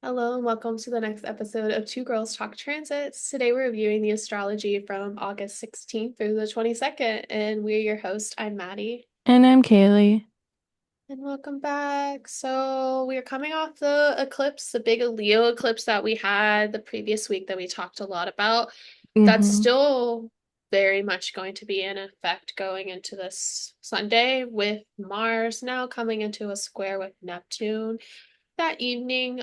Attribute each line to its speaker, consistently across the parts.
Speaker 1: Hello and welcome to the next episode of Two Girls Talk Transits. Today we're reviewing the astrology from August 16th through the 22nd, and we're your host. I'm Maddie.
Speaker 2: And I'm Kaylee.
Speaker 1: And welcome back. So we are coming off the eclipse, the big Leo eclipse that we had the previous week that we talked a lot about. That's
Speaker 2: Mm-hmm.
Speaker 1: still very much going to be in effect going into this Sunday with Mars now coming into a square with Neptune that evening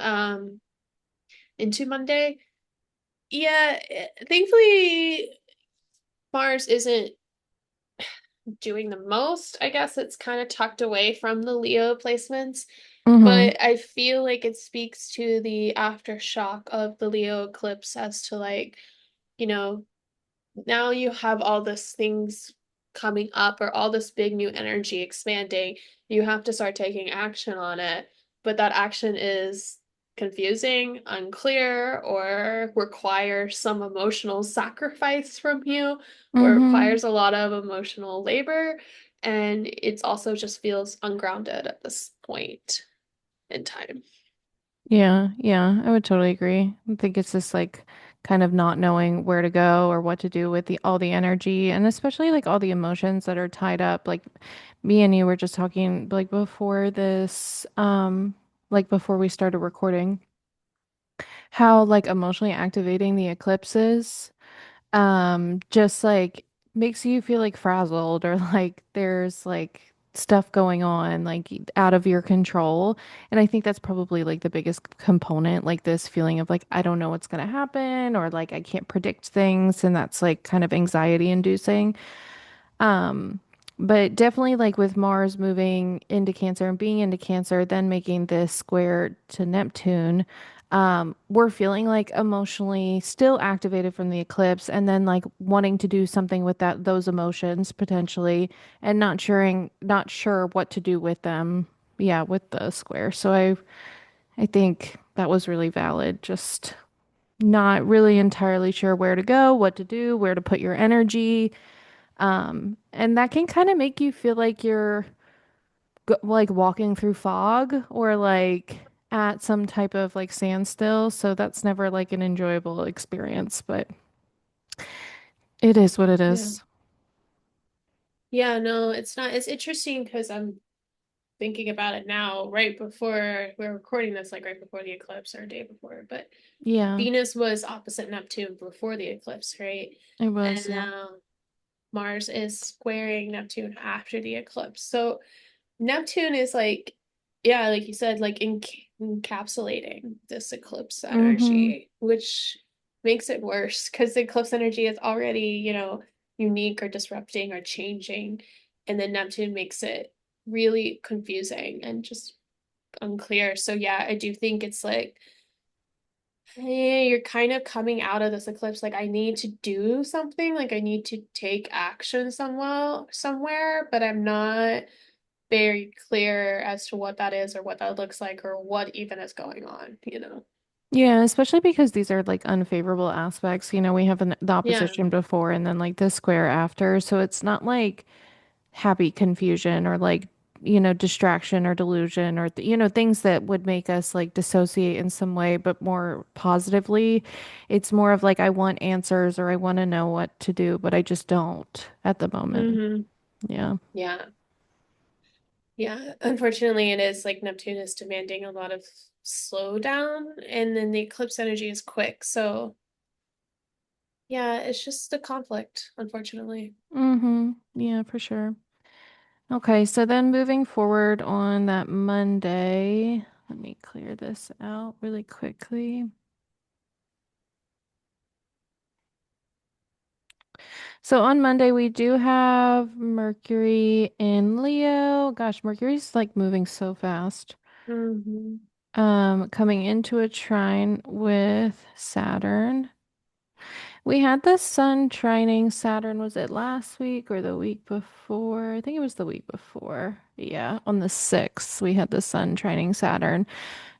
Speaker 1: into Monday. Yeah, thankfully Mars isn't doing the most. I guess it's kind of tucked away from the Leo placements,
Speaker 2: Mm-hmm.
Speaker 1: but I feel like it speaks to the aftershock of the Leo eclipse as to you know, now you have all this things coming up or all this big new energy expanding. You have to start taking action on it, but that action is confusing, unclear, or requires some emotional sacrifice from you, or
Speaker 2: Mm-hmm.
Speaker 1: requires a lot of emotional labor. And it's also just feels ungrounded at this point in time.
Speaker 2: Yeah, I would totally agree. I think it's just like kind of not knowing where to go or what to do with the all the energy and especially like all the emotions that are tied up. Like me and you were just talking like before this, like before we started recording, how like emotionally activating the eclipse is. Just like makes you feel like frazzled or like there's like stuff going on like out of your control. And I think that's probably like the biggest component, like this feeling of like I don't know what's going to happen or like I can't predict things, and that's like kind of anxiety inducing. Um, but definitely like with Mars moving into Cancer and being into Cancer, then making this square to Neptune, we're feeling like emotionally still activated from the eclipse and then like wanting to do something with those emotions potentially and not sure what to do with them. Yeah, with the square. So I think that was really valid. Just not really entirely sure where to go, what to do, where to put your energy. And that can kind of make you feel like you're like walking through fog or like at some type of like standstill. So that's never like an enjoyable experience, but it is what it
Speaker 1: Yeah.
Speaker 2: is.
Speaker 1: Yeah, no, it's not. It's interesting because I'm thinking about it now, right before we're recording this, like right before the eclipse or a day before, but
Speaker 2: Yeah,
Speaker 1: Venus was opposite Neptune before the eclipse, right?
Speaker 2: it was.
Speaker 1: And
Speaker 2: Yeah.
Speaker 1: now Mars is squaring Neptune after the eclipse. So Neptune is like, yeah, like you said, like encapsulating this eclipse
Speaker 2: Mm-hmm.
Speaker 1: energy, which makes it worse because the eclipse energy is already, unique or disrupting or changing. And then Neptune makes it really confusing and just unclear. So yeah, I do think it's like, hey, you're kind of coming out of this eclipse. Like I need to do something, like I need to take action somewhere, but I'm not very clear as to what that is or what that looks like or what even is going on.
Speaker 2: Yeah, especially because these are like unfavorable aspects. We have the
Speaker 1: Yeah.
Speaker 2: opposition before and then like the square after. So it's not like happy confusion or like distraction or delusion or things that would make us like dissociate in some way, but more positively. It's more of like I want answers or I want to know what to do, but I just don't at the moment.
Speaker 1: Hmm.
Speaker 2: Yeah.
Speaker 1: Yeah. Yeah. Unfortunately, it is like Neptune is demanding a lot of slowdown, and then the eclipse energy is quick. So, yeah, it's just a conflict, unfortunately.
Speaker 2: Mm-hmm. Yeah, for sure. Okay, so then moving forward on that Monday, let me clear this out really quickly. So on Monday, we do have Mercury in Leo. Gosh, Mercury's like moving so fast.
Speaker 1: Hmm.
Speaker 2: Coming into a trine with Saturn. We had the sun trining Saturn. Was it last week or the week before? I think it was the week before. Yeah, on the 6th, we had the sun trining Saturn.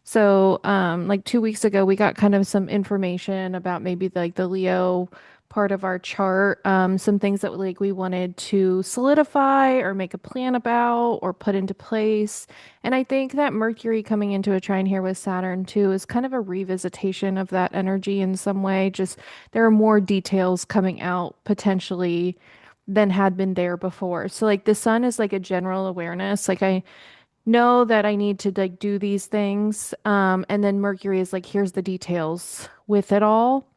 Speaker 2: So, like 2 weeks ago, we got kind of some information about maybe like the Leo part of our chart, some things that like we wanted to solidify or make a plan about or put into place. And I think that Mercury coming into a trine here with Saturn too is kind of a revisitation of that energy in some way. Just there are more details coming out potentially than had been there before. So like the sun is like a general awareness. Like I know that I need to like do these things. And then Mercury is like, here's the details with it all.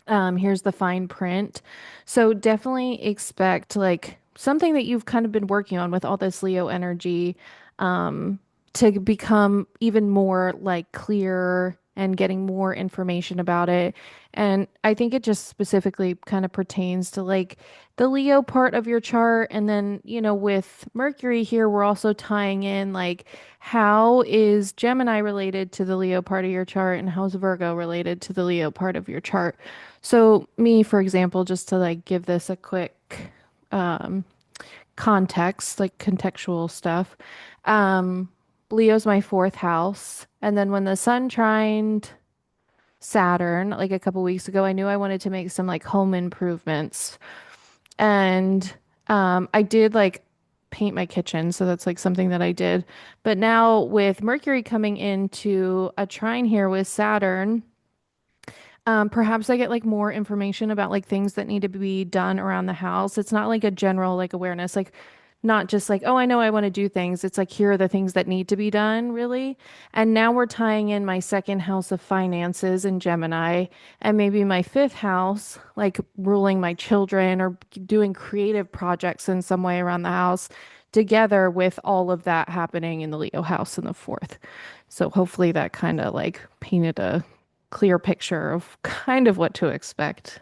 Speaker 2: Here's the fine print. So definitely expect like something that you've kind of been working on with all this Leo energy, um, to become even more like clear and getting more information about it. And I think it just specifically kind of pertains to like the Leo part of your chart. And then, with Mercury here, we're also tying in like how is Gemini related to the Leo part of your chart and how's Virgo related to the Leo part of your chart. So me, for example, just to like give this a quick context, like contextual stuff. Um, Leo's my fourth house, and then when the sun trined Saturn like a couple weeks ago, I knew I wanted to make some like home improvements, and I did like paint my kitchen, so that's like something that I did. But now with Mercury coming into a trine here with Saturn. Perhaps I get like more information about like things that need to be done around the house. It's not like a general like awareness, like not just like, oh, I know I want to do things. It's like, here are the things that need to be done, really. And now we're tying in my second house of finances in Gemini and maybe my fifth house, like ruling my children or doing creative projects in some way around the house together with all of that happening in the Leo house in the fourth. So hopefully that kind of like painted a clear picture of kind of what to expect.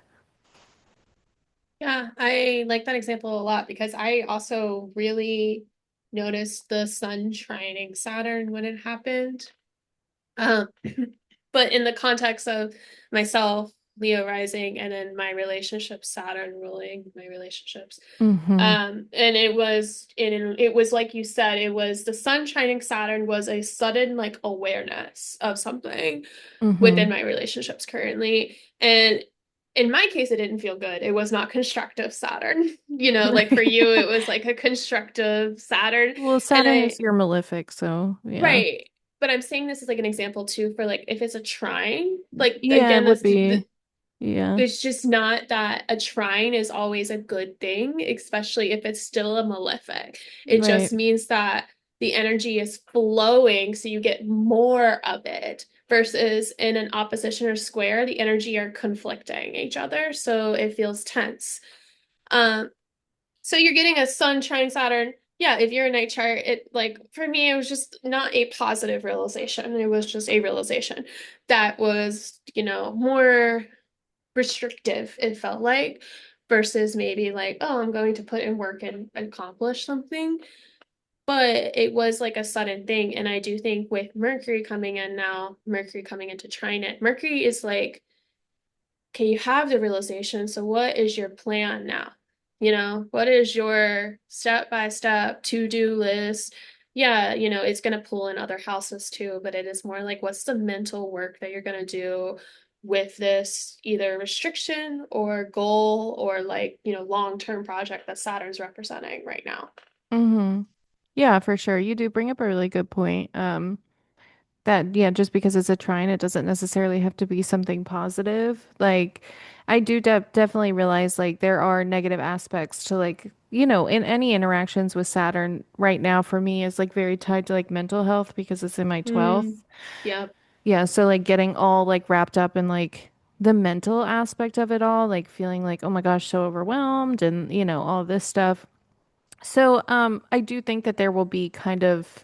Speaker 1: Yeah, I like that example a lot because I also really noticed the sun trining Saturn when it happened. Um, but in the context of myself, Leo rising, and then my relationship, Saturn ruling my relationships.
Speaker 2: Mm-hmm.
Speaker 1: And it was like you said, it was the sun shining Saturn was a sudden like awareness of something within
Speaker 2: Mm-hmm.
Speaker 1: my relationships currently. And in my case, it didn't feel good. It was not constructive Saturn. Like for
Speaker 2: Right.
Speaker 1: you, it was like a constructive Saturn.
Speaker 2: Well,
Speaker 1: And
Speaker 2: Saturn is your malefic, so yeah.
Speaker 1: right. But I'm saying this as like an example too for like if it's a trine, like
Speaker 2: Yeah, it
Speaker 1: again,
Speaker 2: would
Speaker 1: this
Speaker 2: be. Yeah.
Speaker 1: there's just not that a trine is always a good thing, especially if it's still a malefic. It
Speaker 2: Right.
Speaker 1: just means that the energy is flowing, so you get more of it, versus in an opposition or square, the energy are conflicting each other, so it feels tense. Um, so you're getting a sun trine Saturn. Yeah, if you're a night chart, it like for me, it was just not a positive realization. It was just a realization that was, more restrictive, it felt like, versus maybe like, oh, I'm going to put in work and accomplish something. But it was like a sudden thing. And I do think with Mercury coming in now, Mercury coming into Trine, Mercury is like, okay, you have the realization. So what is your plan now? What is your step by step to-do list? Yeah, it's going to pull in other houses too, but it is more like what's the mental work that you're going to do with this either restriction or goal or like, long-term project that Saturn's representing right now.
Speaker 2: Mm-hmm. Yeah, for sure. You do bring up a really good point. That yeah, just because it's a trine, it doesn't necessarily have to be something positive. Like I do definitely realize like there are negative aspects to like, in any interactions with Saturn right now for me is like very tied to like mental health because it's in my 12th.
Speaker 1: Mm, yep.
Speaker 2: Yeah, so like getting all like wrapped up in like the mental aspect of it all, like feeling like, oh my gosh, so overwhelmed and all this stuff. So I do think that there will be kind of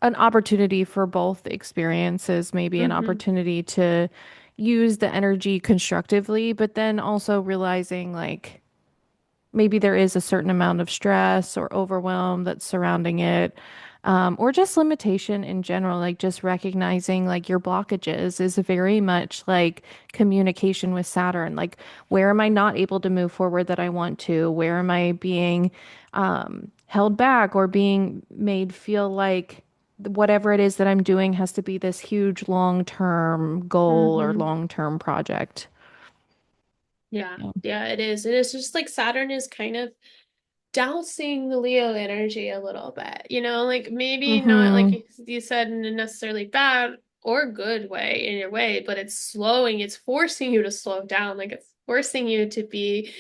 Speaker 2: an opportunity for both experiences, maybe an
Speaker 1: Mm-hmm.
Speaker 2: opportunity to use the energy constructively, but then also realizing like maybe there is a certain amount of stress or overwhelm that's surrounding it, or just limitation in general, like just recognizing like your blockages is very much like communication with Saturn. Like, where am I not able to move forward that I want to? Where am I being held back or being made feel like whatever it is that I'm doing has to be this huge long-term goal or
Speaker 1: Mm-hmm.
Speaker 2: long-term project?
Speaker 1: Yeah.
Speaker 2: Yeah.
Speaker 1: Yeah, it is. It is just like Saturn is kind of dousing the Leo energy a little bit, like maybe not like
Speaker 2: Mm-hmm.
Speaker 1: you said in a necessarily bad or good way in your way, but it's forcing you to slow down. Like it's forcing you to be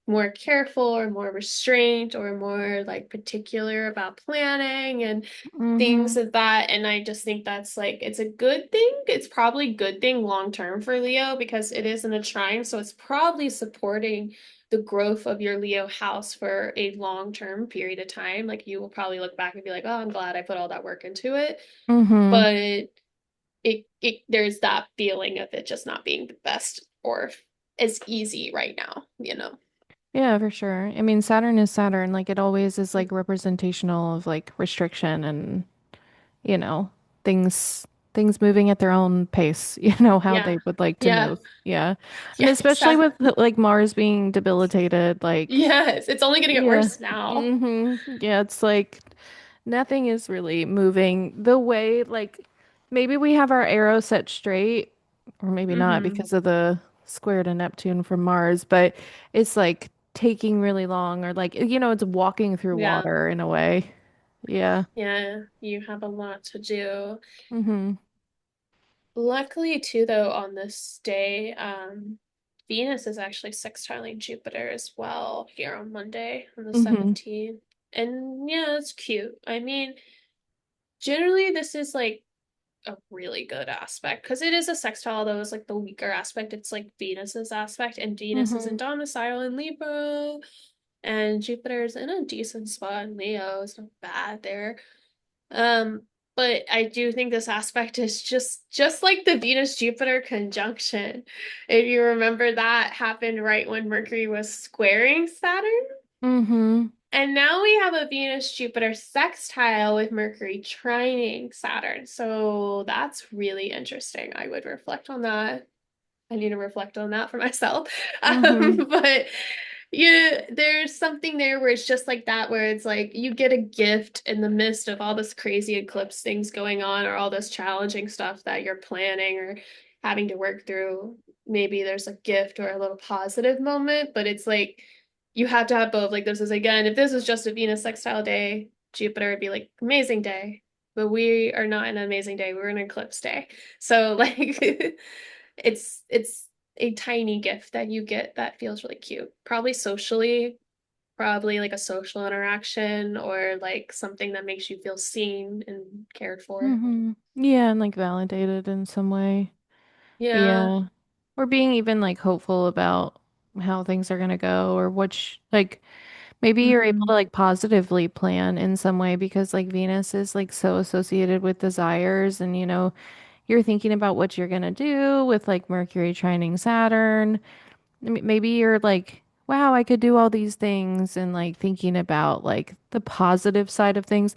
Speaker 1: more careful or more restrained or more like particular about planning and things
Speaker 2: Mm-hmm.
Speaker 1: of that. And I just think that's like it's a good thing. It's probably a good thing long term for Leo because it is in a trine, so it's probably supporting the growth of your Leo house for a long-term period of time. Like you will probably look back and be like, "Oh, I'm glad I put all that work into it."
Speaker 2: Mm-hmm.
Speaker 1: But it there's that feeling of it just not being the best or as easy right now.
Speaker 2: Yeah, for sure. I mean, Saturn is Saturn. Like it always is like representational of like restriction and, you know, things things moving at their own pace, how
Speaker 1: Yeah.
Speaker 2: they would like to
Speaker 1: Yeah.
Speaker 2: move. Yeah. And
Speaker 1: Yeah,
Speaker 2: especially with
Speaker 1: exactly.
Speaker 2: like Mars being debilitated, like
Speaker 1: Yes, it's only gonna get
Speaker 2: yeah.
Speaker 1: worse now.
Speaker 2: Yeah, it's like nothing is really moving the way like maybe we have our arrow set straight or maybe not
Speaker 1: Hmm.
Speaker 2: because of the square to Neptune from Mars, but it's like taking really long or like it's walking through
Speaker 1: Yeah.
Speaker 2: water in a way. Yeah.
Speaker 1: Yeah, you have a lot to do.
Speaker 2: Mm-hmm.
Speaker 1: Luckily, too, though, on this day, Venus is actually sextiling Jupiter as well here on Monday, on the
Speaker 2: Mm-hmm.
Speaker 1: 17th. And yeah, it's cute. I mean, generally, this is like a really good aspect because it is a sextile, though, it's like the weaker aspect. It's like Venus's aspect, and Venus is
Speaker 2: Mm-hmm.
Speaker 1: in domicile in Libra, and Jupiter's in a decent spot in Leo. It's not bad there. Um, but I do think this aspect is just like the Venus Jupiter conjunction. If you remember that happened right when Mercury was squaring Saturn.
Speaker 2: Mm-hmm.
Speaker 1: And now we have a Venus Jupiter sextile with Mercury trining Saturn. So that's really interesting. I would reflect on that. I need to reflect on that for myself.
Speaker 2: Mm-hmm.
Speaker 1: But yeah, there's something there where it's just like that, where it's like you get a gift in the midst of all this crazy eclipse things going on, or all this challenging stuff that you're planning or having to work through. Maybe there's a gift or a little positive moment, but it's like you have to have both. Like this is again, if this was just a Venus sextile day, Jupiter would be like amazing day. But we are not in an amazing day. We're in an eclipse day. So like it's a tiny gift that you get that feels really cute. Probably socially, probably like a social interaction or like something that makes you feel seen and cared for.
Speaker 2: Mm-hmm. Yeah, and like validated in some way.
Speaker 1: Yeah.
Speaker 2: Yeah. Or being even like hopeful about how things are gonna go or which like maybe you're able to
Speaker 1: Hmm.
Speaker 2: like positively plan in some way because like Venus is like so associated with desires and you're thinking about what you're gonna do with like Mercury trining Saturn. Maybe you're like, wow, I could do all these things and like thinking about like the positive side of things.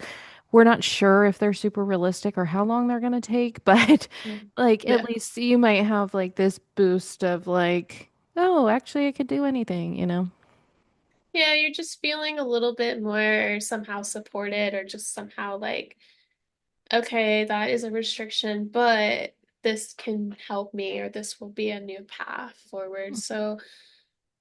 Speaker 2: We're not sure if they're super realistic or how long they're gonna take, but like at
Speaker 1: Yeah.
Speaker 2: least you might have like this boost of like, oh, actually I could do anything.
Speaker 1: Yeah, you're just feeling a little bit more somehow supported or just somehow like, okay, that is a restriction, but this can help me or this will be a new path forward. So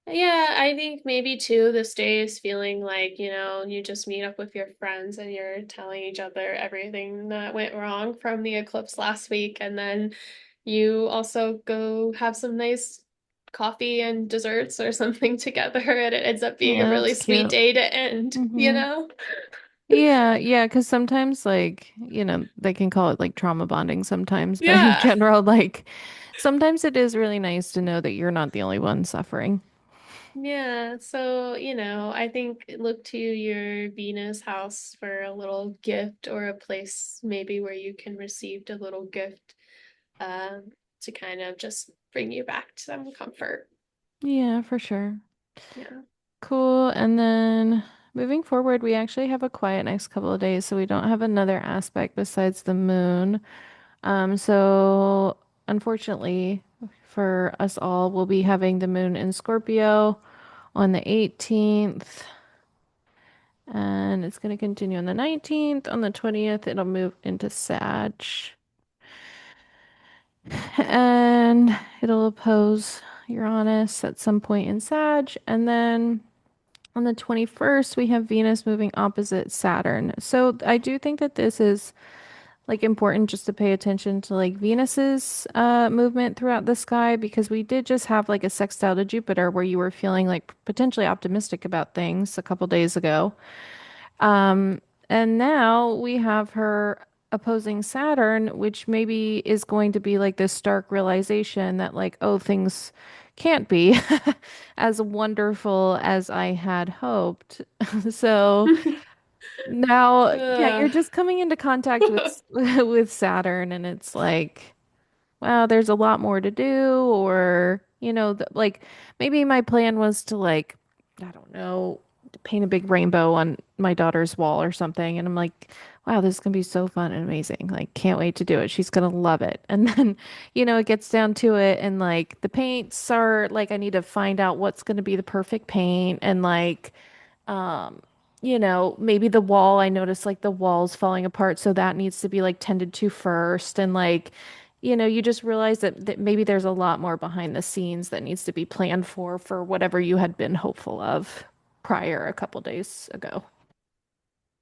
Speaker 1: yeah, I think maybe too, this day is feeling like, you just meet up with your friends and you're telling each other everything that went wrong from the eclipse last week. And then you also go have some nice coffee and desserts or something together. And it ends up being a
Speaker 2: Yeah,
Speaker 1: really
Speaker 2: that's
Speaker 1: sweet
Speaker 2: cute.
Speaker 1: day to end, you
Speaker 2: Hmm.
Speaker 1: know?
Speaker 2: Yeah, yeah, because sometimes, like, they can call it like trauma bonding sometimes, but in
Speaker 1: Yeah.
Speaker 2: general, like, sometimes it is really nice to know that you're not the only one suffering.
Speaker 1: Yeah, so, I think look to your Venus house for a little gift or a place maybe where you can receive a little gift to kind of just bring you back to some comfort.
Speaker 2: Yeah, for sure.
Speaker 1: Yeah.
Speaker 2: Cool. And then moving forward, we actually have a quiet next couple of days, so we don't have another aspect besides the moon. So unfortunately for us all, we'll be having the moon in Scorpio on the 18th. And it's going to continue on the 19th. On the 20th, it'll move into Sag. And it'll oppose Uranus at some point in Sag, and then on the 21st, we have Venus moving opposite Saturn. So I do think that this is like important just to pay attention to like Venus's movement throughout the sky because we did just have like a sextile to Jupiter where you were feeling like potentially optimistic about things a couple days ago. Um, and now we have her opposing Saturn, which maybe is going to be like this stark realization that like, oh, things can't be as wonderful as I had hoped. So now, yeah,
Speaker 1: Uh,
Speaker 2: you're just coming into contact with with Saturn, and it's like, wow, there's a lot more to do, or like maybe my plan was to like, I don't know, paint a big rainbow on my daughter's wall or something, and I'm like, wow, this is gonna be so fun and amazing. Like, can't wait to do it. She's gonna love it. And then, it gets down to it, and like the paints are like, I need to find out what's gonna be the perfect paint, and like um, maybe the wall, I noticed like the wall's falling apart, so that needs to be like tended to first. And like, you just realize that maybe there's a lot more behind the scenes that needs to be planned for whatever you had been hopeful of prior a couple days ago.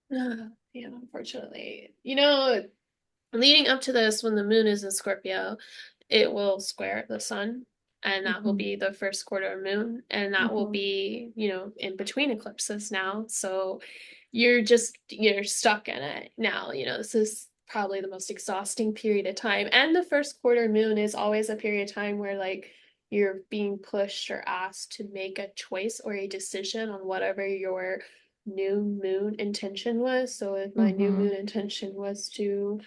Speaker 1: yeah, unfortunately. Leading up to this, when the moon is in Scorpio, it will square the sun, and that will
Speaker 2: Hmm.
Speaker 1: be the first quarter moon, and that will
Speaker 2: Hmm.
Speaker 1: be, in between eclipses now. So you're stuck in it now. This is probably the most exhausting period of time. And the first quarter moon is always a period of time where like you're being pushed or asked to make a choice or a decision on whatever your new moon intention was. So if my new
Speaker 2: Hmm.
Speaker 1: moon intention was to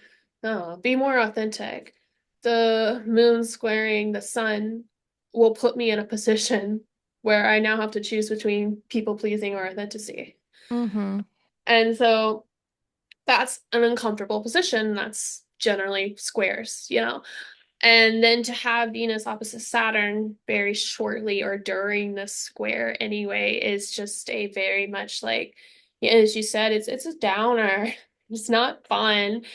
Speaker 1: be more authentic, the moon squaring the sun will put me in a position where I now have to choose between people pleasing or authenticity.
Speaker 2: Hmm.
Speaker 1: And so that's an uncomfortable position. That's generally squares. And then to have Venus opposite Saturn very shortly or during the square anyway is just a very much like, yeah, as you said, it's a downer. It's not fun.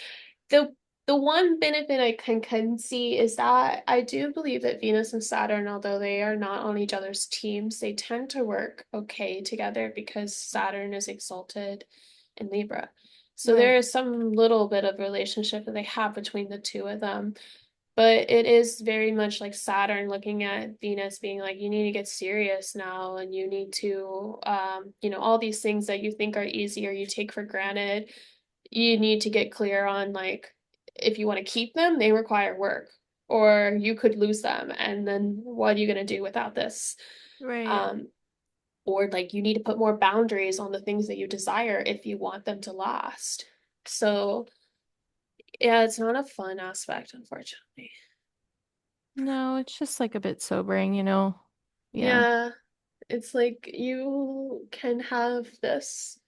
Speaker 1: The the one benefit I can see is that I do believe that Venus and Saturn, although they are not on each other's teams, they tend to work okay together because Saturn is exalted in Libra. So there
Speaker 2: Right.
Speaker 1: is some little bit of relationship that they have between the two of them. But it is very much like Saturn looking at Venus being like, you need to get serious now, and you need to, all these things that you think are easy or you take for granted, you need to get clear on like if you want to keep them, they require work, or you could lose them, and then what are you going to do without this?
Speaker 2: Right.
Speaker 1: Um, or like you need to put more boundaries on the things that you desire if you want them to last. So yeah, it's not a fun aspect, unfortunately.
Speaker 2: No, it's just like a bit sobering. Yeah.
Speaker 1: Yeah, it's like you can have this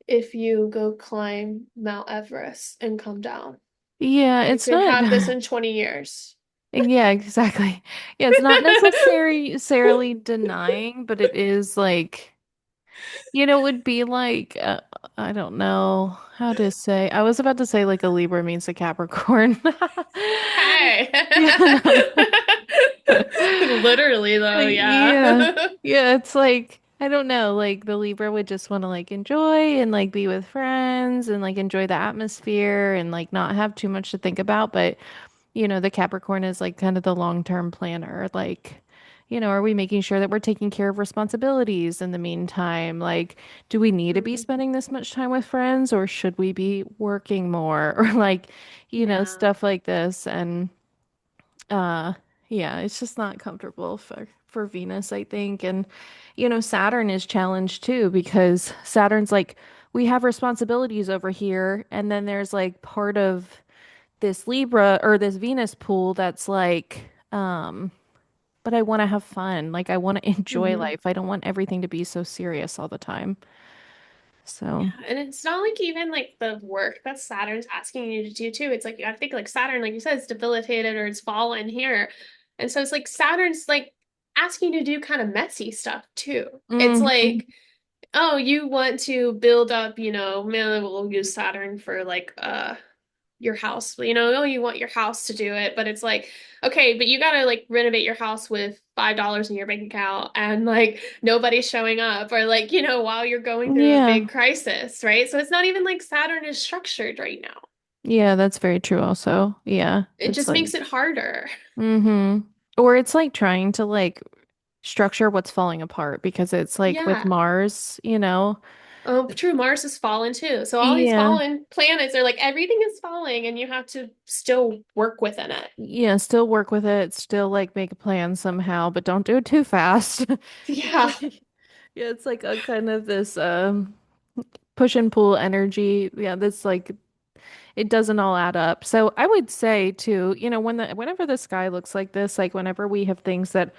Speaker 1: if you go climb Mount Everest and come down.
Speaker 2: Yeah,
Speaker 1: You
Speaker 2: it's
Speaker 1: could
Speaker 2: not.
Speaker 1: have this in 20 years.
Speaker 2: Yeah, exactly. Yeah, it's not necessarily denying, but it is like, it would be like, I don't know how to say. I was about to say like a Libra means a Capricorn.
Speaker 1: Hey.
Speaker 2: Yeah.
Speaker 1: Literally though,
Speaker 2: Like, yeah.
Speaker 1: yeah.
Speaker 2: Yeah, it's like, I don't know, like the Libra would just want to like enjoy and like be with friends and like enjoy the atmosphere and like not have too much to think about, but the Capricorn is like kind of the long-term planner. Like, are we making sure that we're taking care of responsibilities in the meantime? Like, do we need to be
Speaker 1: Mhm.
Speaker 2: spending this much time with friends or should we be working more? Or like,
Speaker 1: Yeah.
Speaker 2: stuff like this. And uh yeah, it's just not comfortable for Venus, I think. And Saturn is challenged too because Saturn's like we have responsibilities over here and then there's like part of this Libra or this Venus pool that's like, but I want to have fun. Like I want to enjoy
Speaker 1: Mhm.
Speaker 2: life. I don't want everything to be so serious all the time.
Speaker 1: Yeah,
Speaker 2: So,
Speaker 1: and it's not like even like the work that Saturn's asking you to do too. It's like you gotta think like Saturn, like you said, it's debilitated or it's fallen here. And so it's like Saturn's like asking you to do kind of messy stuff too. It's
Speaker 2: hmm.
Speaker 1: like, oh, you want to build up, man, we'll use Saturn for like your house. You know, oh, you want your house to do it, but it's like, okay, but you gotta like renovate your house with $5 in your bank account and like nobody's showing up or like, while you're going through a
Speaker 2: Yeah.
Speaker 1: big crisis, right? So it's not even like Saturn is structured right now.
Speaker 2: Yeah, that's very true also. Yeah.
Speaker 1: It
Speaker 2: It's
Speaker 1: just
Speaker 2: like
Speaker 1: makes it harder.
Speaker 2: mm-hmm. Or it's like trying to like structure what's falling apart because it's like with
Speaker 1: Yeah.
Speaker 2: Mars, you know.
Speaker 1: Oh, true. Mars has fallen too. So all these
Speaker 2: Yeah.
Speaker 1: fallen planets are like everything is falling and you have to still work within it.
Speaker 2: Yeah, still work with it, still like make a plan somehow, but don't do it too fast.
Speaker 1: Yeah.
Speaker 2: Yeah, it's like a kind of this push and pull energy. Yeah, that's like it doesn't all add up. So I would say too, whenever the sky looks like this, like whenever we have things that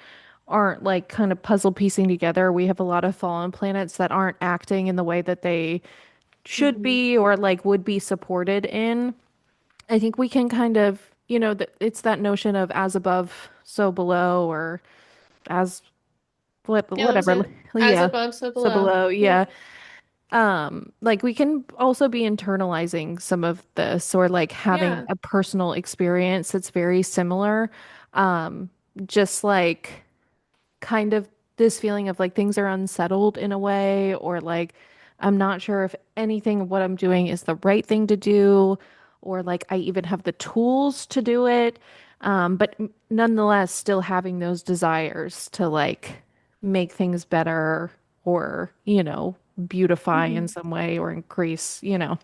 Speaker 2: aren't like kind of puzzle piecing together, we have a lot of fallen planets that aren't acting in the way that they should
Speaker 1: Hmm.
Speaker 2: be or like would be supported in. I think we can kind of, it's that notion of as above, so below, or as
Speaker 1: Yeah, that was
Speaker 2: whatever.
Speaker 1: it. As
Speaker 2: Yeah.
Speaker 1: above, so
Speaker 2: So
Speaker 1: below.
Speaker 2: below,
Speaker 1: Yeah.
Speaker 2: yeah. Like we can also be internalizing some of this or like having
Speaker 1: Yeah.
Speaker 2: a personal experience that's very similar. Um, just like kind of this feeling of like things are unsettled in a way, or like I'm not sure if anything of what I'm doing is the right thing to do, or like I even have the tools to do it. But nonetheless, still having those desires to like make things better or, beautify in
Speaker 1: Hmm.
Speaker 2: some way or increase, if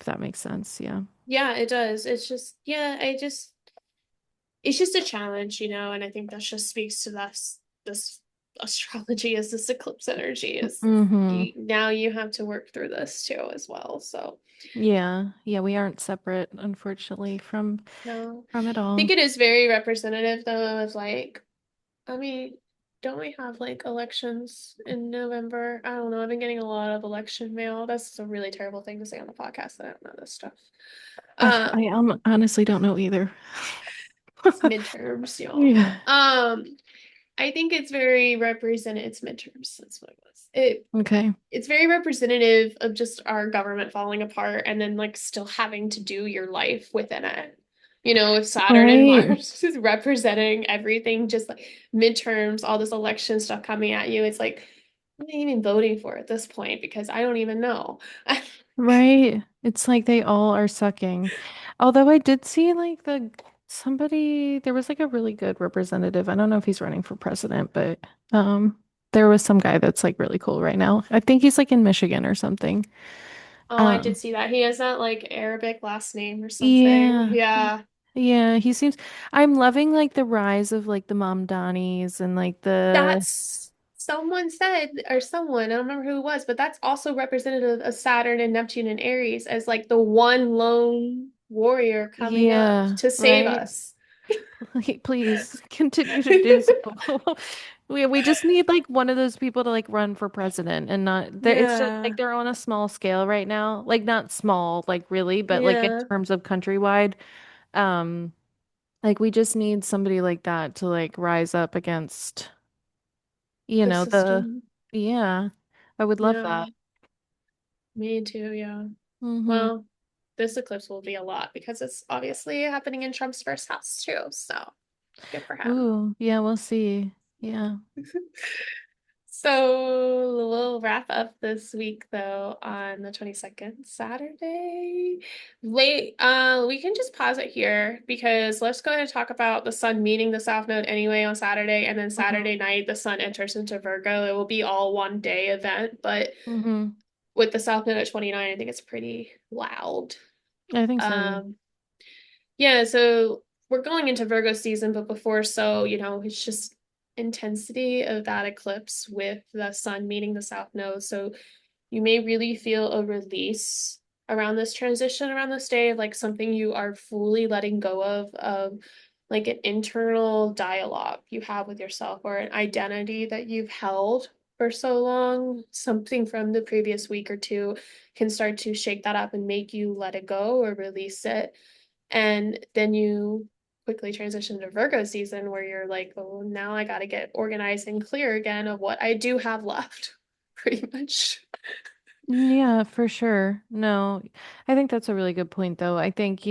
Speaker 2: that makes sense. Yeah.
Speaker 1: Yeah, it does. It's just, yeah, it's just a challenge, and I think that just speaks to this astrology is this eclipse energy is
Speaker 2: Mm-hmm.
Speaker 1: you have to work through this too as well. So,
Speaker 2: Yeah. Yeah, we aren't separate, unfortunately,
Speaker 1: no,
Speaker 2: from it
Speaker 1: I think
Speaker 2: all.
Speaker 1: it is very representative though of like, I mean, don't we have like elections in November? I don't know. I've been getting a lot of election mail. That's a really terrible thing to say on the podcast that I don't know this stuff.
Speaker 2: I
Speaker 1: Um,
Speaker 2: honestly don't know either.
Speaker 1: it's midterms, y'all.
Speaker 2: Yeah.
Speaker 1: I think it's very representative. It's midterms. That's what it was.
Speaker 2: Okay.
Speaker 1: It's very representative of just our government falling apart and then like still having to do your life within it. If Saturn and
Speaker 2: Right.
Speaker 1: Mars is representing everything, just like midterms, all this election stuff coming at you, it's like, what am I even voting for at this point? Because I don't even know.
Speaker 2: Right. It's like they all are sucking. Although I did see like there was like a really good representative. I don't know if he's running for president, but um there was some guy that's like really cool right now. I think he's like in Michigan or something.
Speaker 1: Oh, I did
Speaker 2: Um
Speaker 1: see that. He has that like Arabic last name or something.
Speaker 2: yeah.
Speaker 1: Yeah.
Speaker 2: Yeah, he seems I'm loving like the rise of like the Mamdanis and like the
Speaker 1: That's someone said, or someone, I don't remember who it was, but that's also representative of Saturn and Neptune and Aries as like the one lone warrior coming up
Speaker 2: yeah,
Speaker 1: to save
Speaker 2: right?
Speaker 1: us.
Speaker 2: Like, please continue to do so. We just need like one of those people to like run for president and not there. It's just like
Speaker 1: Yeah.
Speaker 2: they're on a small scale right now. Like not small, like really, but like in
Speaker 1: Yeah.
Speaker 2: terms of countrywide. Um, like we just need somebody like that to like rise up against,
Speaker 1: The
Speaker 2: the
Speaker 1: system.
Speaker 2: yeah. I would love
Speaker 1: Yeah.
Speaker 2: that.
Speaker 1: Me too. Yeah.
Speaker 2: Mm-hmm.
Speaker 1: Well, this eclipse will be a lot because it's obviously happening in Trump's first house too. So good for him.
Speaker 2: Ooh, yeah, we'll see. Yeah.
Speaker 1: So we'll wrap up this week though on the 22nd, Saturday. We can just pause it here because let's go ahead and talk about the sun meeting the South Node anyway on Saturday, and then
Speaker 2: Mm-hmm.
Speaker 1: Saturday night the sun enters into Virgo. It will be all one day event, but
Speaker 2: Mm-hmm.
Speaker 1: with the South Node at 29, I think it's pretty loud.
Speaker 2: I think so.
Speaker 1: Um, yeah, so we're going into Virgo season, but before so, it's just intensity of that eclipse with the sun meeting the south node. So you may really feel a release around this transition, around this day of like something you are fully letting go of like an internal dialogue you have with yourself or an identity that you've held for so long. Something from the previous week or two can start to shake that up and make you let it go or release it. And then you quickly transition to Virgo season where you're like, oh, now I got to get organized and clear again of what I do have left, pretty much.
Speaker 2: Yeah, for sure. No, I think that's a really good point, though. I think,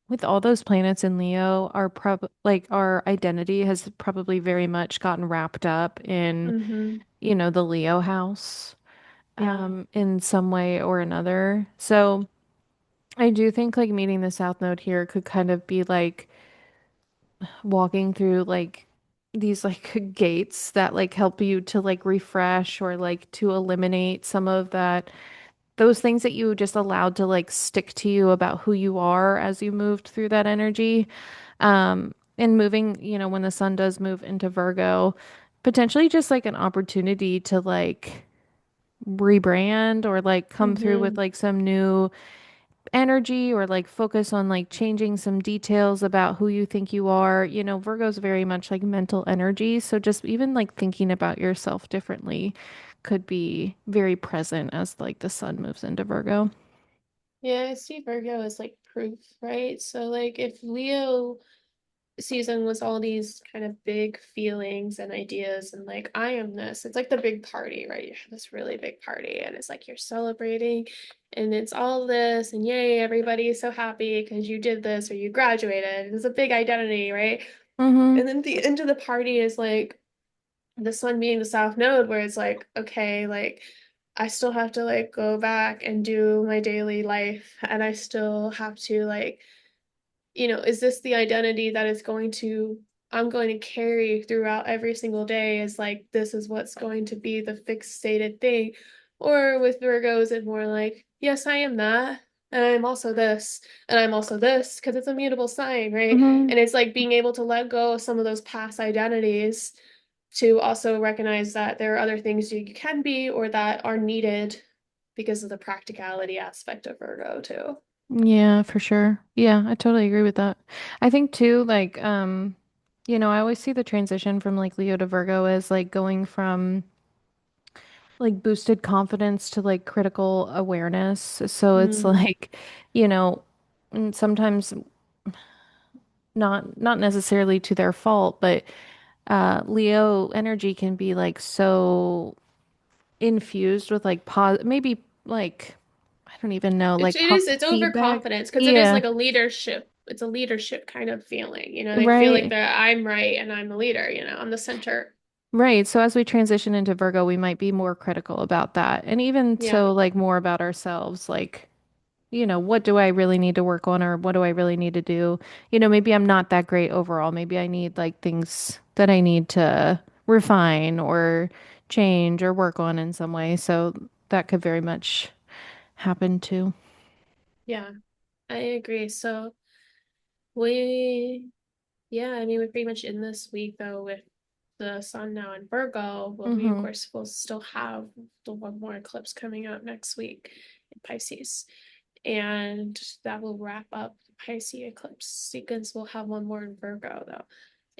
Speaker 2: with all those planets in Leo, our identity has probably very much gotten wrapped up in,
Speaker 1: Hmm.
Speaker 2: the Leo house,
Speaker 1: Yeah.
Speaker 2: in some way or another. So I do think like meeting the South Node here could kind of be like walking through like these like gates that like help you to like refresh or like to eliminate some of that those things that you just allowed to like stick to you about who you are as you moved through that energy. And moving, when the sun does move into Virgo, potentially just like an opportunity to like rebrand or like come through with
Speaker 1: Hmm.
Speaker 2: like some new energy or like focus on like changing some details about who you think you are. Virgo's very much like mental energy. So just even like thinking about yourself differently could be very present as like the sun moves into Virgo.
Speaker 1: Yeah, I see Virgo as like proof, right? So like if Leo season was all these kind of big feelings and ideas and like I am this, it's like the big party, right? You have this really big party and it's like you're celebrating and it's all this and yay, everybody is so happy because you did this or you graduated. It's a big identity, right?
Speaker 2: Mm-hmm.
Speaker 1: And then the end of the party is like the sun being the south node where it's like okay, like I still have to like go back and do my daily life and I still have to like, is this the identity that is going to I'm going to carry throughout every single day is like this is what's going to be the fixed stated thing? Or with Virgo, is it more like, yes, I am that, and I'm also this, and I'm also this, because it's a mutable sign, right?
Speaker 2: Mm-hmm.
Speaker 1: And it's like being able to let go of some of those past identities to also recognize that there are other things you can be or that are needed because of the practicality aspect of Virgo too.
Speaker 2: Yeah, for sure. Yeah, I totally agree with that. I think too, like, I always see the transition from like Leo to Virgo as like going from like boosted confidence to like critical awareness. So it's
Speaker 1: Mm.
Speaker 2: like, you know, and sometimes not necessarily to their fault, but Leo energy can be like so infused with like maybe like I don't even know,
Speaker 1: It,
Speaker 2: like
Speaker 1: it is,
Speaker 2: positive
Speaker 1: it's
Speaker 2: feedback.
Speaker 1: overconfidence because it is
Speaker 2: Yeah,
Speaker 1: like a leadership. It's a leadership kind of feeling. They feel like
Speaker 2: right.
Speaker 1: that I'm right and I'm the leader, I'm the center.
Speaker 2: Right. So as we transition into Virgo, we might be more critical about that. And even
Speaker 1: Yeah.
Speaker 2: so, like more about ourselves, like, what do I really need to work on or what do I really need to do? Maybe I'm not that great overall. Maybe I need like things that I need to refine or change or work on in some way. So that could very much happen too.
Speaker 1: Yeah, I agree. So we, yeah, I mean, we're pretty much in this week though with the sun now in Virgo, but we of
Speaker 2: Mm-hmm.
Speaker 1: course will still have the one more eclipse coming up next week in Pisces. And that will wrap up the Pisces eclipse sequence. We'll have one more in Virgo though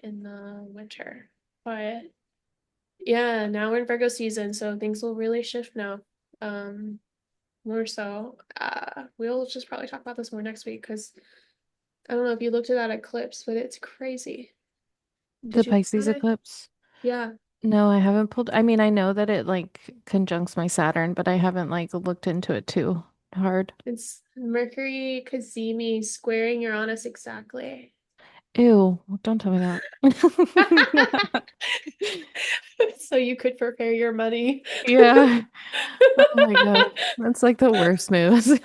Speaker 1: in the winter. But yeah, now we're in Virgo season, so things will really shift now. Um, More so. We'll just probably talk about this more next week because I don't know if you looked at that eclipse, but it's crazy.
Speaker 2: The
Speaker 1: Did you look
Speaker 2: Pisces
Speaker 1: at it?
Speaker 2: eclipse.
Speaker 1: Yeah.
Speaker 2: No, I haven't pulled. I mean, I know that it like conjuncts my Saturn, but I haven't like looked into it too hard.
Speaker 1: It's Mercury Cazimi squaring Uranus exactly.
Speaker 2: Ew, don't tell me that.
Speaker 1: So you could prepare your money.
Speaker 2: Yeah. Oh my God. That's like the worst news.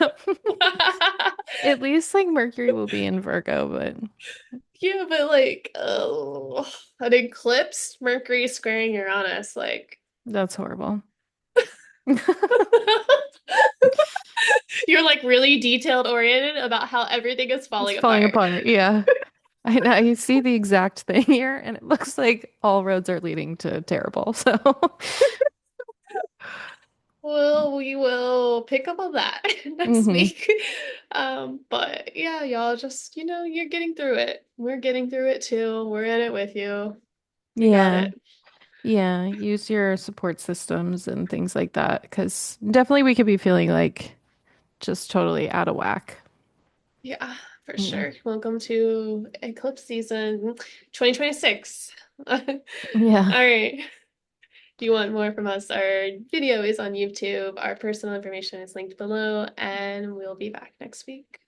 Speaker 2: At least like Mercury will be in Virgo, but
Speaker 1: Yeah, but like, oh, an eclipse, Mercury squaring Uranus, like.
Speaker 2: that's horrible.
Speaker 1: You're like really detailed oriented about how everything is
Speaker 2: It's
Speaker 1: falling
Speaker 2: falling
Speaker 1: apart.
Speaker 2: apart. Yeah. I know you see the exact thing here, and it looks like all roads are leading to terrible. So,
Speaker 1: Well, we will pick up on that next
Speaker 2: hmm
Speaker 1: week. But yeah, y'all just, you're getting through it. We're getting through it too. We're in it with you. We got
Speaker 2: Yeah.
Speaker 1: it.
Speaker 2: Yeah. Use your support systems and things like that, because definitely we could be feeling like just totally out of whack.
Speaker 1: Yeah, for
Speaker 2: Yeah.
Speaker 1: sure. Welcome to eclipse season 2026. All
Speaker 2: Yeah.
Speaker 1: right. If you want more from us, our video is on YouTube. Our personal information is linked below, and we'll be back next week.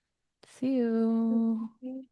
Speaker 2: See you.
Speaker 1: Okay.